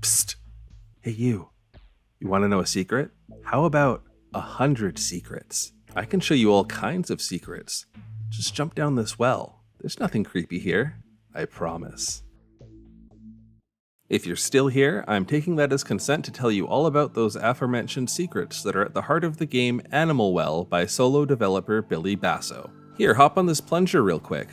Psst. Hey you want to know a secret? How about 100 secrets? I can show you all kinds of secrets. Just jump down this well. There's nothing creepy here. I promise. If you're still here, I'm taking that as consent to tell you all about those aforementioned secrets that are at the heart of the game Animal Well by solo developer Billy Basso. Here, hop on this plunger real quick.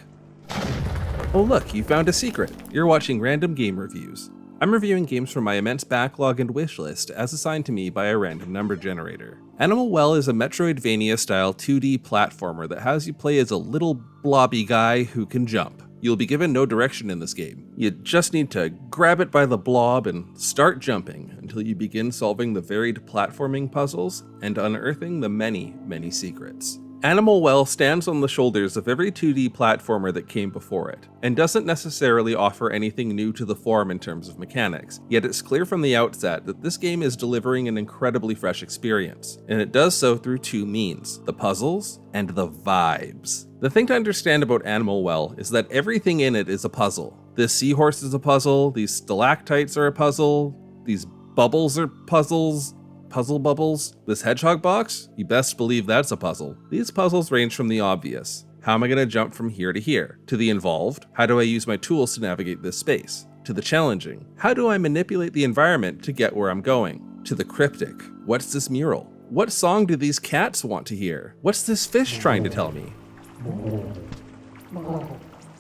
Oh look, you found a secret. You're watching Random Game Reviews. I'm reviewing games from my immense backlog and wishlist as assigned to me by a random number generator. Animal Well is a Metroidvania-style 2D platformer that has you play as a little blobby guy who can jump. You'll be given no direction in this game. You just need to grab it by the blob and start jumping until you begin solving the varied platforming puzzles and unearthing the many, many secrets. Animal Well stands on the shoulders of every 2D platformer that came before it, and doesn't necessarily offer anything new to the form in terms of mechanics, yet it's clear from the outset that this game is delivering an incredibly fresh experience, and it does so through two means: the puzzles and the vibes. The thing to understand about Animal Well is that everything in it is a puzzle. This seahorse is a puzzle, these stalactites are a puzzle, these bubbles are puzzles, puzzle bubbles. This hedgehog box? You best believe that's a puzzle. These puzzles range from the obvious: how am I going to jump from here to here? To the involved: how do I use my tools to navigate this space? To the challenging: how do I manipulate the environment to get where I'm going? To the cryptic: what's this mural? What song do these cats want to hear? What's this fish trying to tell me?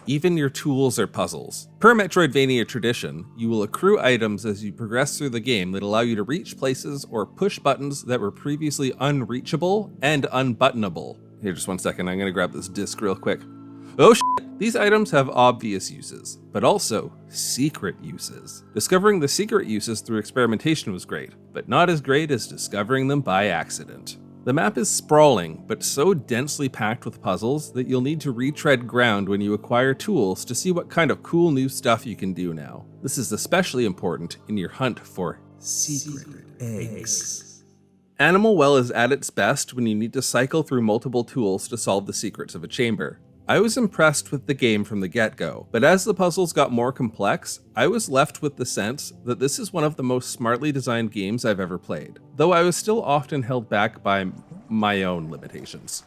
Even your tools are puzzles. Per Metroidvania tradition, you will accrue items as you progress through the game that allow you to reach places or push buttons that were previously unreachable and unbuttonable. Here, just one second, I'm gonna grab this disc real quick. Oh shit! These items have obvious uses, but also secret uses. Discovering the secret uses through experimentation was great, but not as great as discovering them by accident. The map is sprawling, but so densely packed with puzzles that you'll need to retread ground when you acquire tools to see what kind of cool new stuff you can do now. This is especially important in your hunt for secret eggs. Animal Well is at its best when you need to cycle through multiple tools to solve the secrets of a chamber. I was impressed with the game from the get-go, but as the puzzles got more complex, I was left with the sense that this is one of the most smartly designed games I've ever played, though I was still often held back by my own limitations.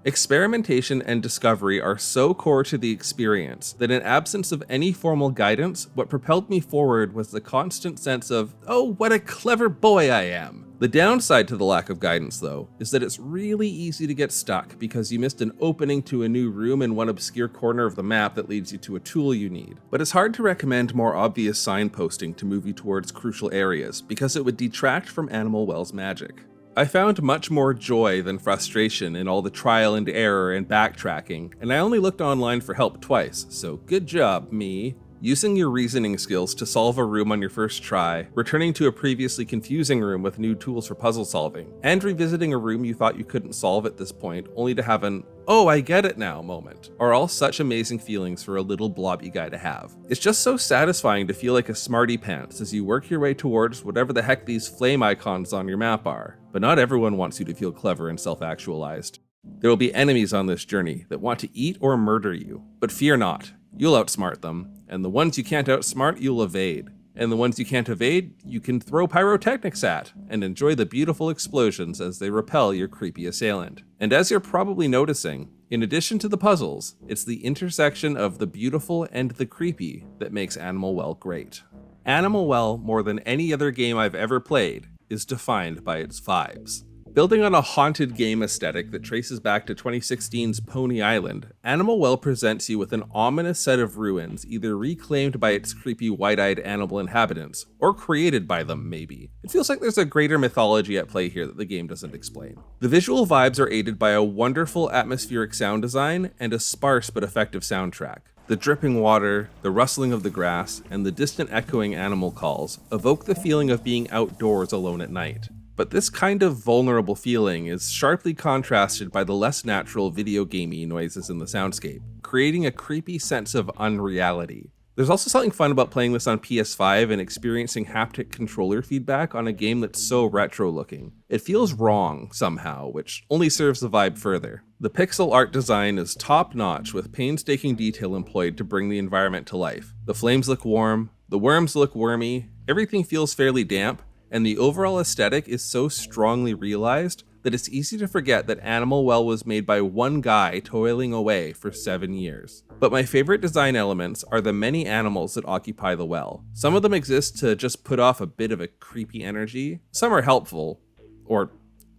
Experimentation and discovery are so core to the experience that in absence of any formal guidance, what propelled me forward was the constant sense of, oh, what a clever boy I am. The downside to the lack of guidance, though, is that it's really easy to get stuck because you missed an opening to a new room in one obscure corner of the map that leads you to a tool you need. But it's hard to recommend more obvious signposting to move you towards crucial areas because it would detract from Animal Well's magic. I found much more joy than frustration in all the trial and error and backtracking, and I only looked online for help twice, so good job, me. Using your reasoning skills to solve a room on your first try, returning to a previously confusing room with new tools for puzzle solving, and revisiting a room you thought you couldn't solve at this point only to have an "oh, I get it now" moment, are all such amazing feelings for a little blobby guy to have. It's just so satisfying to feel like a smarty pants as you work your way towards whatever the heck these flame icons on your map are. But not everyone wants you to feel clever and self-actualized. There will be enemies on this journey that want to eat or murder you, but fear not, you'll outsmart them. And the ones you can't outsmart, you'll evade. And the ones you can't evade, you can throw pyrotechnics at, and enjoy the beautiful explosions as they repel your creepy assailant. And as you're probably noticing, in addition to the puzzles, it's the intersection of the beautiful and the creepy that makes Animal Well great. Animal Well, more than any other game I've ever played, is defined by its vibes. Building on a haunted game aesthetic that traces back to 2016's Pony Island, Animal Well presents you with an ominous set of ruins either reclaimed by its creepy white-eyed animal inhabitants, or created by them, maybe. It feels like there's a greater mythology at play here that the game doesn't explain. The visual vibes are aided by a wonderful atmospheric sound design and a sparse but effective soundtrack. The dripping water, the rustling of the grass, and the distant echoing animal calls evoke the feeling of being outdoors alone at night. But this kind of vulnerable feeling is sharply contrasted by the less natural video gamey noises in the soundscape, creating a creepy sense of unreality. There's also something fun about playing this on PS5 and experiencing haptic controller feedback on a game that's so retro looking. It feels wrong somehow, which only serves the vibe further. The pixel art design is top notch with painstaking detail employed to bring the environment to life. The flames look warm, the worms look wormy, everything feels fairly damp, and the overall aesthetic is so strongly realized that it's easy to forget that Animal Well was made by one guy toiling away for 7 years. But my favorite design elements are the many animals that occupy the well. Some of them exist to just put off a bit of a creepy energy, some are helpful, or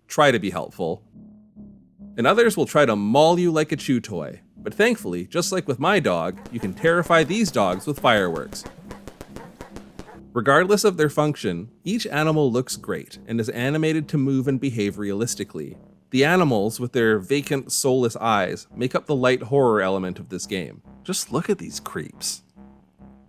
try to be helpful, and others will try to maul you like a chew toy. But thankfully, just like with my dog, you can terrify these dogs with fireworks. Regardless of their function, each animal looks great and is animated to move and behave realistically. The animals, with their vacant, soulless eyes, make up the light horror element of this game. Just look at these creeps.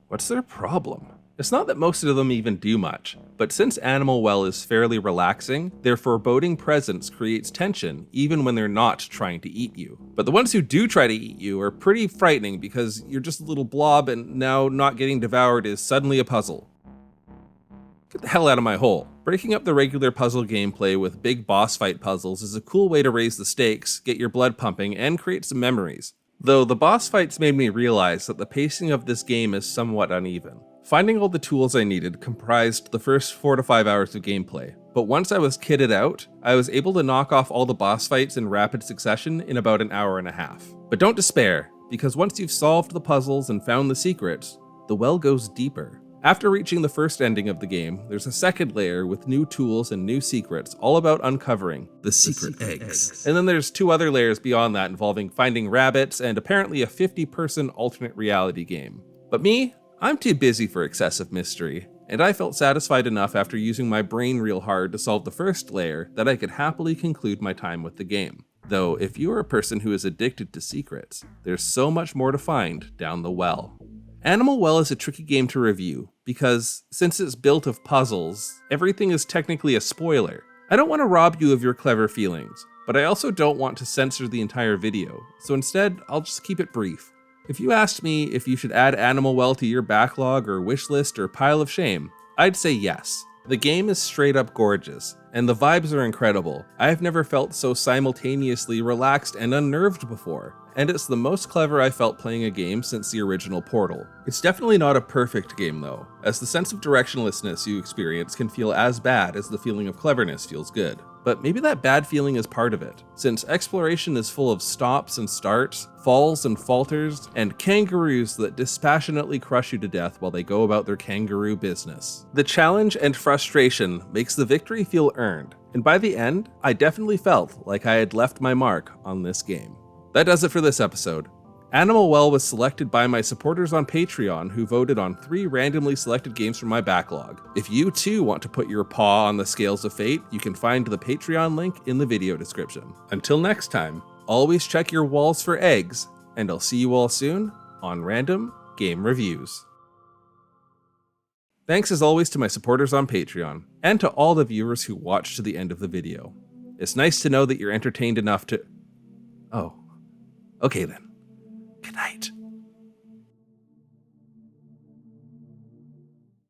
What's their problem? It's not that most of them even do much, but since Animal Well is fairly relaxing, their foreboding presence creates tension even when they're not trying to eat you. But the ones who do try to eat you are pretty frightening because you're just a little blob and now not getting devoured is suddenly a puzzle. Get the hell out of my hole. Breaking up the regular puzzle gameplay with big boss fight puzzles is a cool way to raise the stakes, get your blood pumping, and create some memories. Though the boss fights made me realize that the pacing of this game is somewhat uneven. Finding all the tools I needed comprised the first 4 to 5 hours of gameplay, but once I was kitted out, I was able to knock off all the boss fights in rapid succession in about an hour and a half. But don't despair, because once you've solved the puzzles and found the secrets, the well goes deeper. After reaching the first ending of the game, there's a second layer with new tools and new secrets, all about uncovering the secret eggs. And then there's 2 other layers beyond that involving finding rabbits and apparently a 50-person alternate reality game. But me, I'm too busy for excessive mystery, and I felt satisfied enough after using my brain real hard to solve the first layer that I could happily conclude my time with the game. Though, if you're a person who is addicted to secrets, there's so much more to find down the well. Animal Well is a tricky game to review, because since it's built of puzzles, everything is technically a spoiler. I don't want to rob you of your clever feelings, but I also don't want to censor the entire video, so instead, I'll just keep it brief. If you asked me if you should add Animal Well to your backlog or wishlist or pile of shame, I'd say yes. The game is straight up gorgeous, and the vibes are incredible. I've never felt so simultaneously relaxed and unnerved before, and it's the most clever I felt playing a game since the original Portal. It's definitely not a perfect game though, as the sense of directionlessness you experience can feel as bad as the feeling of cleverness feels good. But maybe that bad feeling is part of it, since exploration is full of stops and starts, falls and falters, and kangaroos that dispassionately crush you to death while they go about their kangaroo business. The challenge and frustration makes the victory feel earned, and by the end, I definitely felt like I had left my mark on this game. That does it for this episode. Animal Well was selected by my supporters on Patreon who voted on 3 randomly selected games from my backlog. If you too want to put your paw on the scales of fate, you can find the Patreon link in the video description. Until next time, always check your walls for eggs, and I'll see you all soon on Random Game Reviews. Thanks as always to my supporters on Patreon, and to all the viewers who watched to the end of the video. It's nice to know that you're entertained enough to... Oh, okay then.